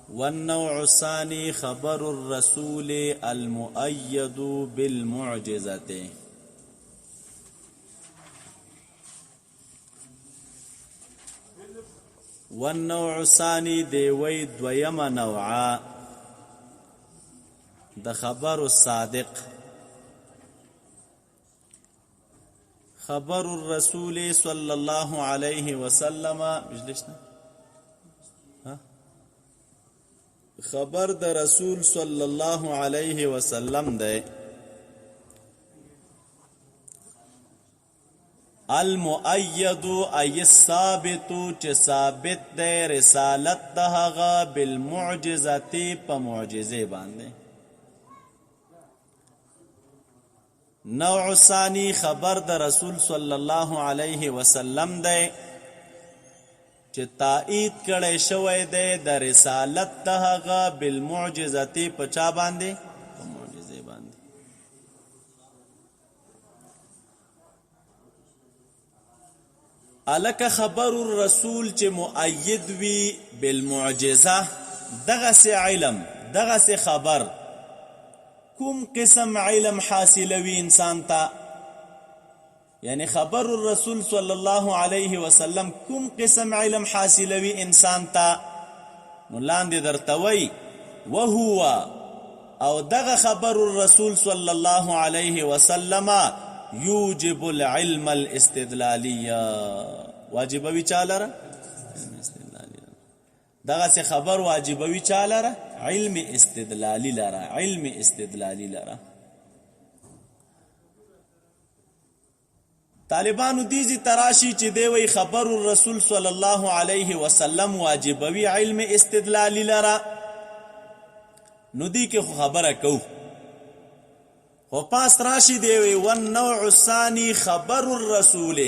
والنوع الثاني خبر الرسول المؤيد بالمعجزة. والنوع الثاني دی وی دویم نوعا د خبر الصادق. خبر الرسول صلى الله عليه وسلم خبر د رسول صلی الله علیه وسلم دی المؤید ای الثابت چې ثابت دی رسالت د هغه بالمعجزه په معجزه باندې. نوع ثانی خبر د رسول صلی الله علیه وسلم دی چې تایید کړی شوی دی د رسالت د هغه بالمعجزه په چا باندې؟ په معجزه باندې. الک خبر الرسول چې مؤید وی بالمعجزه دغه سي علم دغه سي خبر کوم قسم علم حاصلوي انسان ته؟ یعنی خبر الرسول صلی الله علیه وسلم کوم قسم علم حاصلوي انسان ته؟ نو لاندې درته وی وهو او دغه خبر الرسول صلی الله علیه وسلم یوجب العلم الاستدلالیه. واجبوي چالره دغه سي خبر واجبوي چالره علم استدلالی لره علم استدلالی لره. طالبانو دیزی تراشی چې دی وی خبر الرسول صلی الله علیه وسلم واجبوي علم استدلالی لره، نو دی که خبره کو خو پاس راشی دی وی والنوع الثانی خبر الرسول.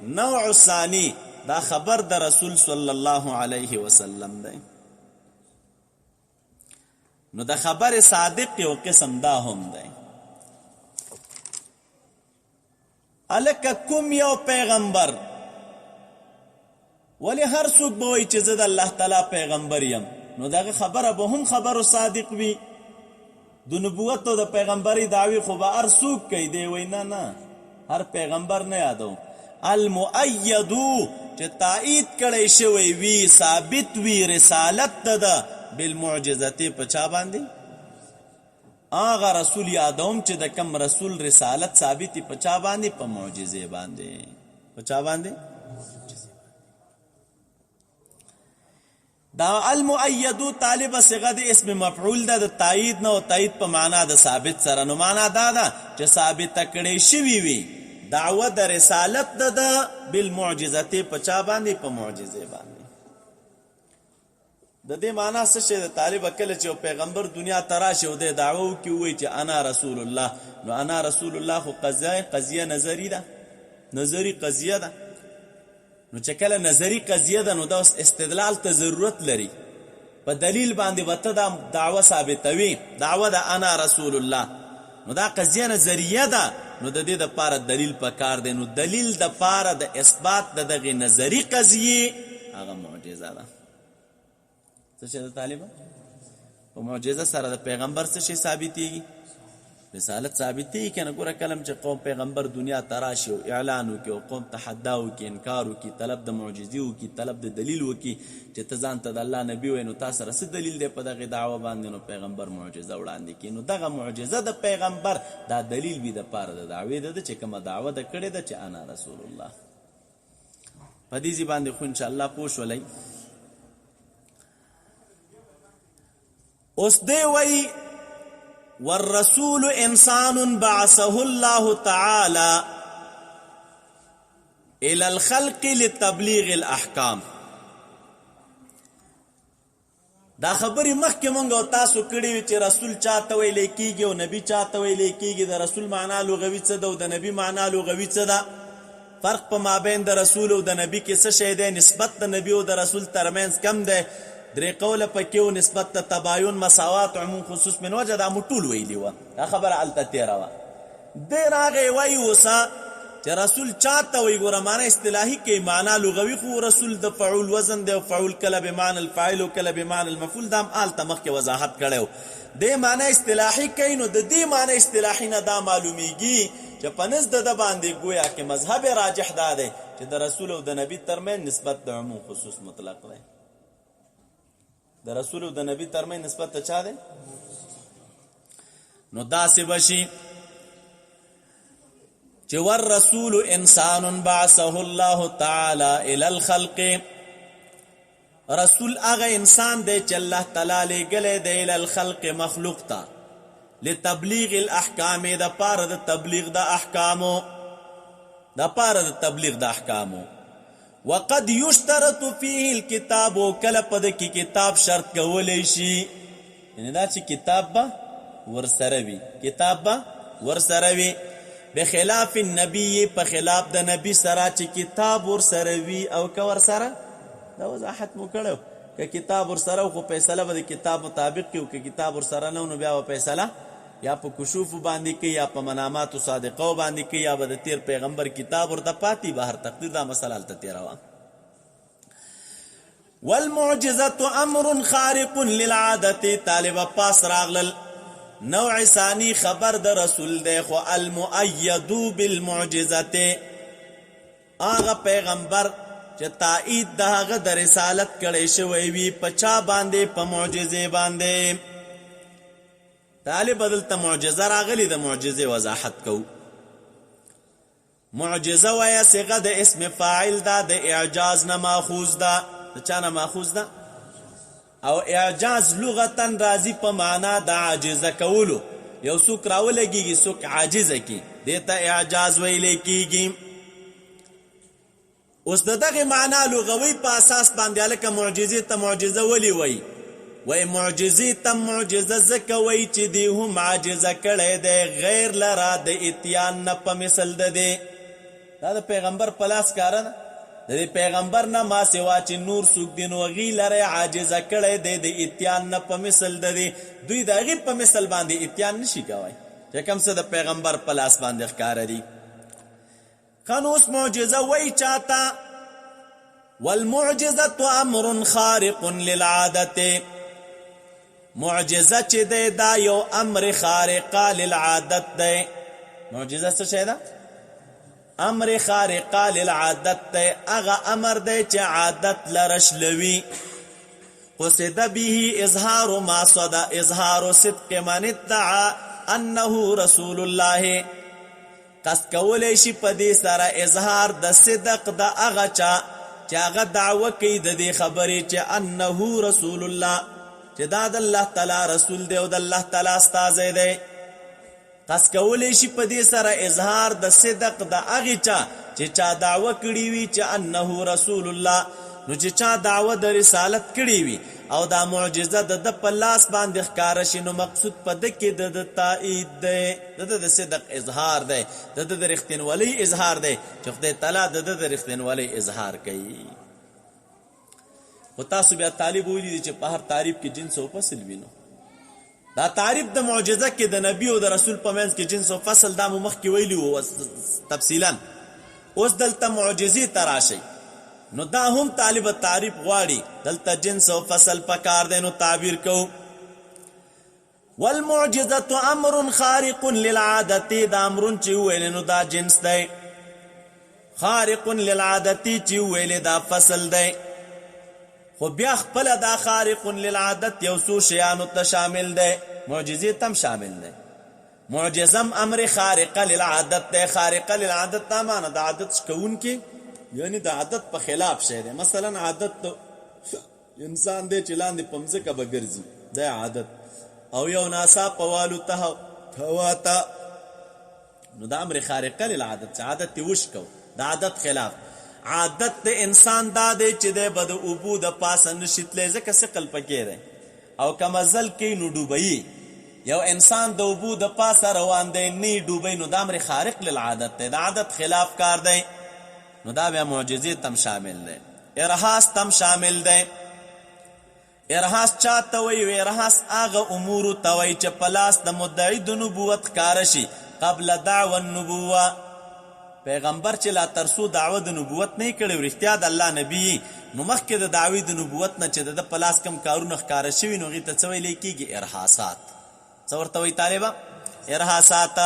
نوع الثانی دا خبر د رسول صلی الله علیه وسلم دی. نو دا خبر صادق یو قسم دا هم دی. الک کوم یو پیغمبر ولی هر څوک به وایي چې زه د الله تعالی پیغمبر یم، نو دغه خبره به هم خبر صادق وي. د نبوت او د پیغمبري دعوی خو به هر څوک کوي، دی وایي نه نه هر پیغمبر نه یادو. المؤیدو چې تایید کړی شوی وي ثابت وي رسالت ده بالمعجزه په چا باندې؟ آغا رسول یادوم چې د کم رسول رسالت ثابتی په چا باندې؟ په معجزه باندې. په چا باندې؟ دا المؤیدو طالب صيغه د اسم مفعول ده، د تایید نه او تایید په معنا د ثابت سره. نو معنا دا ده چې ثابت کړي شوی وي دعوه د رسالت ده بالمعجزه په چا باندې؟ په معجزه باندې. د دې معنا څه شي؟ د طالب کله چې پیغمبر دنیا تراشه او د دعوه کی وای چې انا رسول الله، نو انا رسول الله خو قضیه نظری ده، نظری قضیه ده. نو چې کله نظری قضیه ده نو دا استدلال ته ضرورت لري، په دلیل باندې وته دا دعوه ثابتوي، دعوه ده انا رسول الله. نو دا قضیه نظریه ده، نو د دې د پاره دلیل پکار دی. نو دلیل د پاره د اثبات د دغه نظری قضیه هغه معجزه ده. څه چې د طالبه په معجزه سره د پیغمبر څه شي ثابتېږي؟ رسالت ثابتېږي کنه. ګوره کلم چې قوم پیغمبر دنیا تراشي او اعلان وکړي او قوم تحدا وکړي، انکار وکړي، طلب د معجزې وکړي، طلب د دلیل وکړي چې ته ځان ته د الله نبی وای، نو تاسو سره څه دلیل دی په دغه دعوه باندې؟ نو پیغمبر معجزه وړاندې کړي. نو دغه معجزه د پیغمبر دا دلیل وي د پاره د دعوی ده چې کومه دعوه ده کړې ده چې انا رسول الله. په دې باندې خو ان شاء الله پوه شولئ. اوس دی وی والرسول انسان بعثه الله تعالى الى الخلق لتبلیغ الاحکام. دا خبرې مخکې مونږ او تاسو کړي وي چې رسول چاته ویل کیږي او نبی چاته ویل کیږي. د رسول معنا لغوي څه ده او د نبی معنا لغوي څه ده؟ فرق په مابین د رسول او د نبی کې څه شی دی؟ نسبت د نبی او د رسول ترمنځ کم دی. درې قوله پکې و نسبت ته تباین مساوات عموم خصوص من وجه دا مو ټول ویلي وه دا خبره هلته تېره وه دی راغی وایي اوسه چې رسول چاته وایي ګوره معنی اصطلاحي کې معنا لغوي خو رسول د فعول وزن دی او فعول کله بمعنی الفاعل او کله بمعنی المفعول دا هم هلته مخکې وضاحت کړی و دې معنی اصطلاحي کوي نو د دې معنی اصطلاحي نه دا معلومیږي چې په نزد د باندې گویا کې مذهب راجح دا دی چې د رسول او د نبی ترمنځ نسبت د عموم خصوص مطلق دی د رسول او د نبی ترمنځ نسبت ته چا دی نو داسې بشي چې والرسول انسان بعثه الله تعالی الى الخلق رسول هغه انسان دی چې الله تعالی لېږلی دی الى الخلق مخلوق ته لتبلیغ الاحکام د پاره د تبلیغ د احکامو وقد یشترط فيه الكتاب کله پد کی کتاب شرط کولی شي یعنی دا چې کتاب به ورسره وي بخلاف النبی په خلاف د نبی سره چې کتاب ورسره وي او که ورسره دا وضاحت مو کړو که کتاب ورسره خو فیصله به د کتاب مطابق کوي او که کتاب ورسره نه نو بیا به فیصله یا په کشوف باندې کوي یا په منامات صادقو باندې کوي یا به د تیر پیغمبر کتاب ورته پاتې بهر تقدیر دا مسله هلته تېره وه والمعجزة امر خارق للعادة طالب پاس راغلل نوع ثانی خبر د رسول دی خو المؤید بالمعجزة آغا پیغمبر چې تایید د هغه د رسالت کړی شوی وي په چا باندې په معجزې باندې طالب بدلته معجزه راغلی د معجزې وضاحت کو معجزه وایه صیغه د اسم فاعل ده د اعجاز نه ماخوذ ده د چا نه ماخوذ ده او اعجاز لغتا راځي په معنا د عاجزه کولو یو څوک راولګېږي څوک عاجزه کی دې ته اعجاز ویلی کېږي اوس د دغه معنا لغوي په اساس باندې هلکه معجزې ته معجزه ولې وایي وای معجزې ته معجزه ځکه وایي چې دی هم عاجزه کړی دی غیر لره د اتیان نه په مثل د دی دا د پیغمبر په لاس کاره ده د دې پیغمبر نه ما سوا چې نور څوک دی نو هغې لره عاجزه کړی دی د اتیان نه په مثل د دی دوی د هغې په مثل باندې اتیان نشي کوی چې کوم څه د پیغمبر په لاس باندې ښکاره دي خنوس معجزه وایي چاته والمعجزة امر خارق للعادة معجزه چې دی دا یو امر خارقه للعادت دی معجزه څه شی ده امر خارقه للعادت دی هغه امر دی چې عادت لرشلوي قصد به اظهار ما صدى اظهار صدق من ادعى انه رسول الله قصد کولی شي په دې سره اظهار د صدق د هغه چا چې هغه دعوه کوي د دې خبرې چې انه رسول الله چې دا د الله تعالی رسول دی او د الله تعالی استازی دی قصد کولی شي په دې سره اظهار د صدق د هغې چا چې چا دعوه کړې وي چې انه رسول الله نو چې چا دعوه د رسالت کړې وي او دا معجزه د په لاس باندې ښکاره شي نو مقصود په ده کې د تایید دی د صدق اظهار دی د رښتینولۍ اظهار دی چې خدای تعالی د رښتینولۍ اظهار کوي خو تاسو بیا طالب ویلي دي چې په هر تعریف کې جنس او فصل وي نو دا تعریف د معجزه کې د نبی او د رسول په منځ کې جنس او فصل دا مو مخکې ویلي وو تفصیلا اوس دلته معجزې ته راشئ نو دا هم طالب تعریف غواړي دلته جنس او فصل پکار دی نو تعبیر کو والمعجزة امر خارق للعادة دا امرون چې ویل نو دا جنس دی خارق للعادة چې ویل دا فصل دی خو بیا خپل دا خارق للعادت یو څو شیانو ته شامل دی معجزې تم شامل دی معجزم امر خارق للعادت دی خارق للعادت دا معنی د عادت کوونکی یعنی د عادت په خلاف شی دی مثلا عادت انسان دی چې لاندې په مځکه به ګرځي دا عادت او یو ناڅاپه والوته هوا ته نو دا امر خارق للعادت عادت یې وشکو د عادت خلاف عادت د انسان دا دی چې دی به د اوبو د پاسه نشي تللی ځکه ثقل پکې دی او که مزل کوي نو ډوبوي یو انسان د اوبو د پاسه روان دی نه ډوبوي نو دا امر خارق للعادت دی د عادت خلاف کار دی نو دا بیا معجزې تم شامل دی ارهاس تم شامل دی ارهاس چاته وی؟ ارهاس هغه امور ته وی چې په لاس د مدعي د نبوت ښکاره شي قبل دعوه النبوه. پیغمبر چې لا ترسو دعوه د نبوت نه کړي ورختیا د الله نبی، نو مخکې د دعوی د نبوت نه چې د په لاس کم کارونه ښکاره شوي نو هغې ته څه ویلی کېږي؟ ارهاسات. څه ورته وایي طالبه؟ ارهاسات.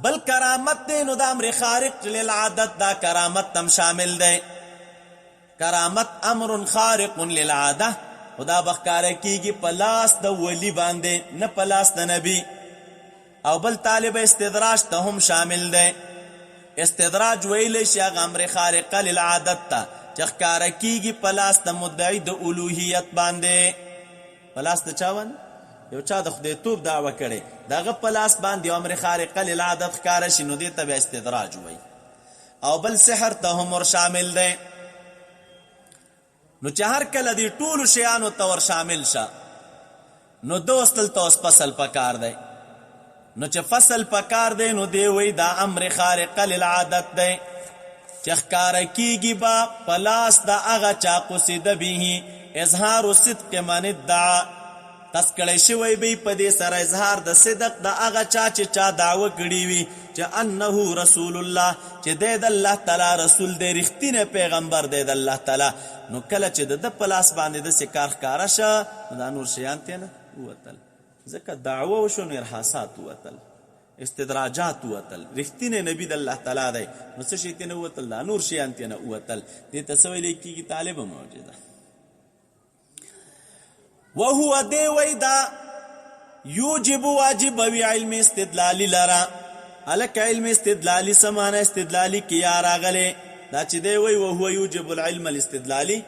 بل کرامت دی نو د امر خارق للعادت، دا کرامت تم شامل دی. کرامت امر خارق للعاده، خدا بخکاره کیږي په لاس د ولی باندې نه په لاس د نبی. او بل طالب استدراج ته هم شامل دی. استدراج ویلی شي هغه امر خارق للعادت ته چې ښکاره کیږي په لاس د مدعي د الوهیت باندې. په لاس د چا باندې؟ یو چا د خدایتوب دعوه کړې، د هغه په لاس باندې امر خارق للعادت ښکاره شي نو دې ته بیا استدراج وایي. او بل سحر ته هم ور شامل دی. نو چې هر کله دې ټولو شیانو ته ور شامل شه نو دوستل ته اوس فصل پکار دی. نو چې فصل پکار دی نو دی وی دا امر خارق للعادت دی چې ښکاره کیږي با په لاس د هغه چا قصد به اظهار صدق من ادعا، قصد کړی شوی وي په دې سره اظهار د صدق د هغه چا چې چا دعوه کړي وي چې انه رسول الله، چې دی د الله تعالی رسول دی، رښتینی پیغمبر دی د الله تعالی. نو کله چې د په لاس باندې داسې کار ښکاره شه نو دا نور شیان ترې نه ووتل، ځکه دعوه وشو نو ارهاسات ووتل، استدراجات ووتل. رښتینی نبی د الله تعالی دی نو څه شی ترې نه ووتل؟ دا نور شیان ترې نه ووتل. دې ته څه ویلی کېږي؟ طالبه معجزه. وهو دی وی دا یوجب واجبوي علم استدلالی لرا. هلکه علم استدلالی سمانه استدلالی کیا راغلی دا چې دی وی وهو یوجب العلم الاستدلالی.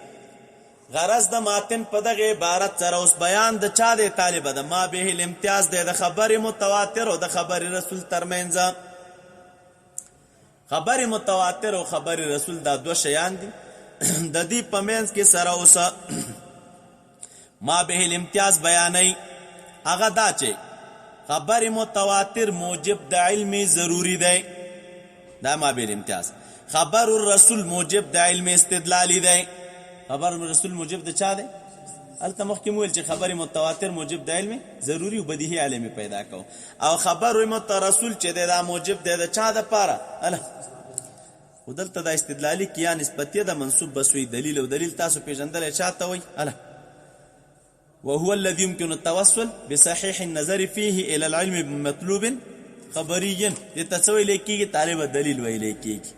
غرض د ماتن په دغه عبارت سره اوس بیان د چا دی؟ طالبه د ما به الامتیاز دی د خبر متواتر او د خبر رسول ترمنځ. خبر متواتر او خبر رسول دا دو شیان دي. د دې په منځ کې سره اوس ما به الامتیاز بیانوي. هغه دا چې خبر متواتر موجب د علم ضروری دی، دا ما به الامتیاز. خبر الرسول موجب د علم استدلالی دی. خبر الرسول موجب د چا دی؟ هلته مخکې مو ویل چې خبر متواتر موجب د علم ضروری او بدیهی علم پیدا کو، او خبر مترسول چې دا موجب دی د چا دپاره؟ خو دلته دا استدلالی کیا نسبتیه د منصوب بسوی دلیل، او دلیل تاسو پیژندلی چاته وی؟ وهو الذي يمكن التوسل بصحيح النظر فيه الى العلم بمطلوب خبري. تسوي لیکيږي طالب دلیل وی لیکيږي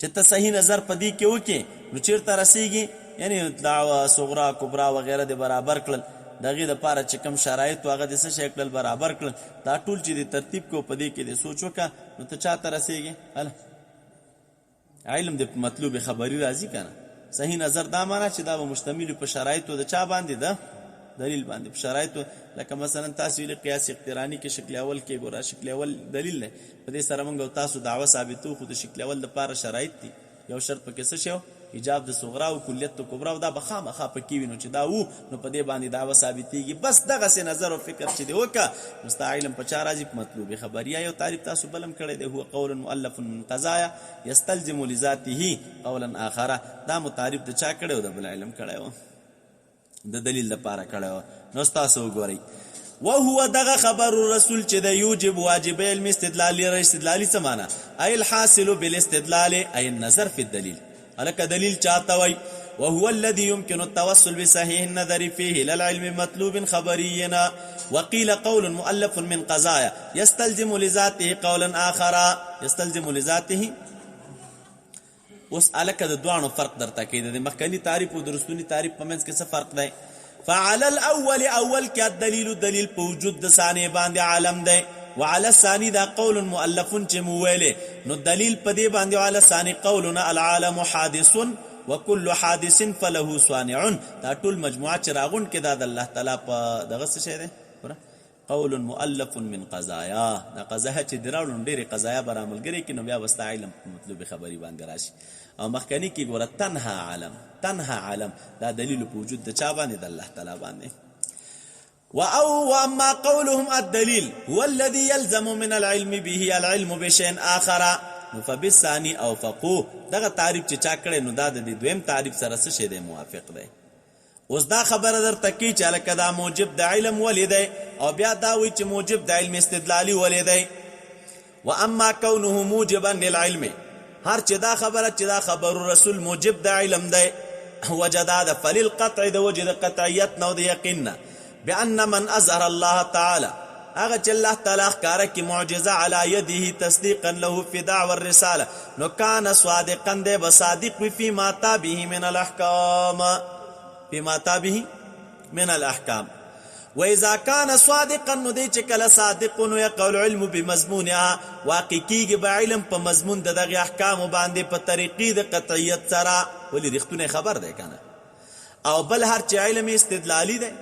چې ته صحیح نظر پدې کې وکې نو چیرته رسیږي؟ یعنی دعوه صغرا کبرا وغیرہ د برابر کړل، دغه د پاره چې کم شرایط هغه د څه شی کړل برابر کړل، دا ټول چې د ترتیب کو پدې کې د سوچ وکړه نو ته چاته رسیږي؟ علم د مطلوب خبري راځي کنه. صحیح نظر دا معنا چې دا به مشتمل په شرایطو د چا باندې ده؟ دلیل باندې. په شرایطو لکه مثلا تاسو ویل قیاس اقترانی کې شکل اول کې ګوره شکل اول دلیل نه په دې سره موږ تاسو دعوه ثابتو، خو د شکل اول لپاره شرایط دي. یو شرط پکې څه شو؟ ایجاب د صغرا او کلیت کبرا، او دا بخامخه پکې وینو چې دا وو نو په دې باندې دعوه ثابتېږي. بس دغه سي نظر او فکر چې دی وکړه مستعلم په چا راځي؟ په مطلوب خبريه. یو تعریف تاسو بلم کړی دی، هو قول مؤلف من قضايا يستلزم لذاته قولا اخر. دا متعارف د چا کړو؟ د بل علم کړو، د دلیل لپاره کړو. نو تاسو وګورئ وهو دغه خبر الرسول چې د یوجب واجب علم استدلالی. استدلالی څه معنا؟ ای الحاصل بالاستدلال ای النظر في الدلیل. الکه دلیل چاته وای؟ وهو الذي يمكن التوسل بصحيح النظر فيه الى العلم مطلوب خبرينا. وقيل قول مؤلف من قضايا يستلزم لذاته قولا اخر. يستلزم لذاته اوس الکه د دوانو فرق درته کوي. د مخکنی تعریف او درستونی تعریف په منځ کې څه فرق دی؟ فعلى الاول اول کې الدلیل دلیل په وجود د ثانی باندې عالم دی، وعلى الثاني دا قول مؤلف چې مویله نو دلیل په دې باندې. وعلى الثاني قولنا العالم حادث وكل حادث فله صانع. دا ټول مجموعه چې راغون کې دا د الله تعالی په دغه څه شه دی قول مؤلف من قضايا. دا قضايا چې دراوړو ډېرې قضايا براملګری کې نو بیا وستا علم مطلوب خبري باندې راشي. او مخکنی کې ګوره تنها عالم، تنها عالم دا دلیل په وجود د چا باندې؟ د الله تعالی باندې. واما قولهم الدليل هو الذي يلزم من العلم به العلم بشيء اخر فبالثاني اوفقوا. دغه تعریف چې چا کړي نو دا د دویم تعریف سره څه شی دی؟ موافق دی. اوس دا خبره درته کی چې لکه دا موجب د علم ولې دی او بیا دا وی چې موجب د علم استدلالي ولې دی. واما كونه موجبا للعلم، هر چې دا خبره چې دا خبر رسول موجب د علم دی وجداد فللقطع د وجد قطعیت نو د یقین بان من اظهر الله تعالی هغه چې الله تعالی ښکاره کی معجزه علی یده تصدیقا له فی دعوى الرساله نو کان صادقا دی بصادق فی ما تابه من الاحکام فيما تابه من الاحکام. واذا كان صادقا نو دی چې کله صادق نو یقول علم بمضمونها واقع کیږي به علم په مضمون دغه احکام باندې په طریقې د قطعیت سره ولی رښتونه خبر دی کنه. او بل هر چې علم استدلالی دی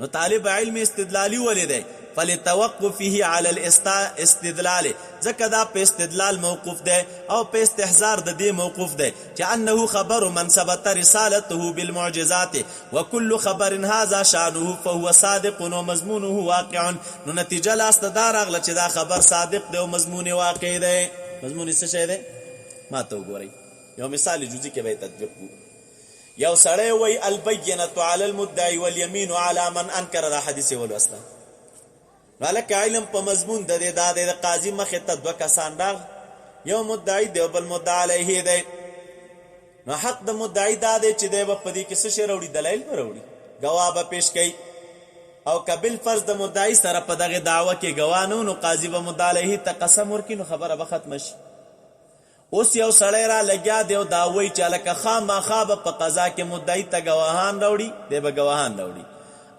نو طالب علم استدلالی ولې دی فلتوقفه على الاستدلال ځکه دا په استدلال موقوف دی او په استحضار د دې موقوف دی چې انه خبر من ثبت رسالته بالمعجزات وكل خبر هذا شانه فهو صادق ومضمونه واقع. نو نتیجه لاست دا راغله چې دا خبر صادق دی او مضمون واقع دی. مضمون څه شی دی ما ته وګورئ یو مثال جزئی کې به تطبیق کو. یو سړی وی البینه علی المدعی والیمین علی من انکر دا حدیث ولوسته ولکه علم په مضمون د دې د قاضي مخې ته دوه کسان راغ یو مدعی دی او بل مدعی علیه دی. نو حق د مدعی دا دی چې دی به په دې کې څه شی راوړي دلایل به راوړي ګواه به پیش کوي او قبل فرض د مدعی سره په دغه دعوه کې ګواه نو قاضي به مدعی علیه ته قسم ورکړي نو خبره به ختم شي. اوس یو سړی را لګیا دی او دا وایي چې لکه خامخا به په قضا کې مدعی ته ګواهان راوړي دی به ګواهان راوړي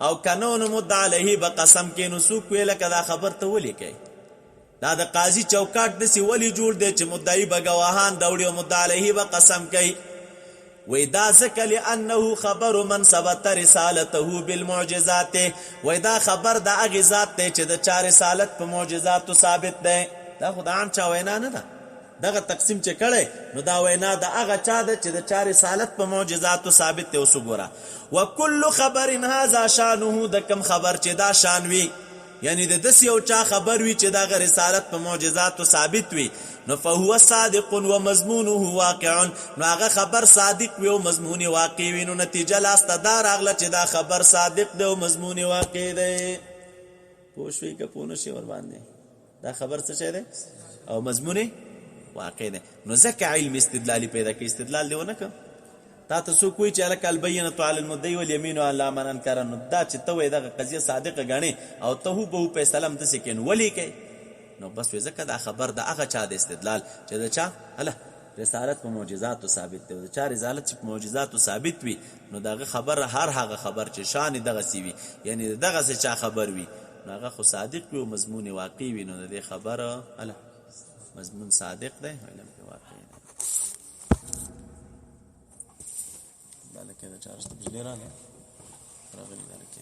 او قانون مدعی علیه به قسم کې نو څوک ویل کدا خبر ته ولي کوي. دا د قاضي چوکاټ دسی ولی جوړ دی چې مدعی به ګواهان راوړي او مدعی علیه به قسم کوي. وای دا ځکه لانه خبر من ثبت رسالته بالمعجزات وای دا خبر د هغه ذات دی چې د چا رسالت په معجزاتو ثابت دی. دا خو د عام چا وینا نه ده دغه تقسیم چې کړي نو دا وینا د هغه چا ده چې د چا رسالت په معجزاتو ثابت دی. اوس وګوره وکل خبر هذا شانه د کم خبر چې دا شان وي یعنی د دس یو چا خبر وي چې دا غ رسالت په معجزاتو ثابت وي نو فهو صادق ومضمونه واقع. نو هغه خبر صادق وي او مضمون واقع وي. نو نتیجه لاسته دا راغله چې دا خبر صادق دی او مضمون واقع دی. پوه شوي که پوه نه شي ور باندې دا خبر څه شی دی او مضمون واقع دی. نو ځکه علم استدلالی پیدا کوي استدلال دی ونه که تا ته څوک وایي چې هلکه البینة علی المدعی والیمین علی من انکر نو دا چې ته وایې دغه قضیه صادقه ګڼې او ته هوبهو فیصله همداسې کوې نو ولې کوې نو بس وایي ځکه دا خبر د هغه چا د استدلال چې د چا هله رسالت په معجزاتو ثابت دی. د چا رسالت چې په معجزاتو ثابت وي نو دغه خبر هر هغه خبر چې شان دغسې وي یعنی دغسې چا خبر وي نو هغه خو صادق وي او مضمون واقع وي. نو د دې خبره هله مضمون صادق دی علم کې واقع دی. دا لکه د چارج ته بجلی راغلی دا لکه